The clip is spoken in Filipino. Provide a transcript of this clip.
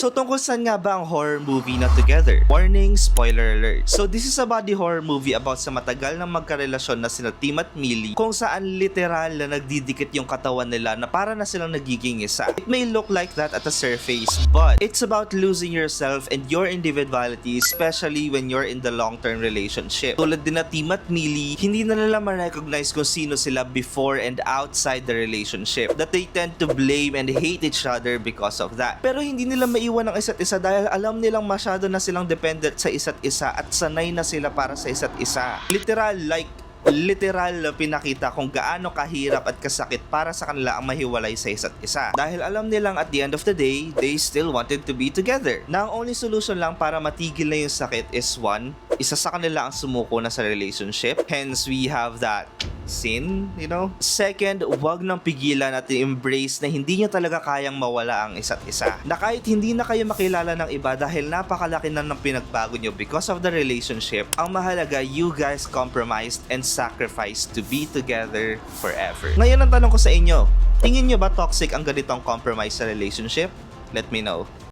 So tungkol saan nga ba ang horror movie na Together? Warning, spoiler alert. So this is a body horror movie about sa matagal na magkarelasyon na sina Tim at Millie, kung saan literal na nagdidikit yung katawan nila na para na silang nagiging isa. It may look like that at the surface, but it's about losing yourself and your individuality, especially when you're in the long-term relationship. Tulad din na Tim at Millie, hindi na nila ma-recognize kung sino sila before and outside the relationship, that they tend to blame and hate each other because of that. Pero hindi nila maiwan ang isa't isa dahil alam nilang masyado na silang dependent sa isa't isa at sanay na sila para sa isa't isa. Literal na pinakita kung gaano kahirap at kasakit para sa kanila ang mahiwalay sa isa't isa. Dahil alam nilang at the end of the day, they still wanted to be together. Na ang only solution lang para matigil na yung sakit is one, isa sa kanila ang sumuko na sa relationship. Hence, we have that sin, you know? Second, wag nang pigilan at i-embrace na hindi nyo talaga kayang mawala ang isa't isa. Na kahit hindi na kayo makilala ng iba dahil napakalaki na ng pinagbago nyo because of the relationship, ang mahalaga, you guys compromised and sacrificed to be together forever. Ngayon ang tanong ko sa inyo, tingin nyo ba toxic ang ganitong compromise sa relationship? Let me know.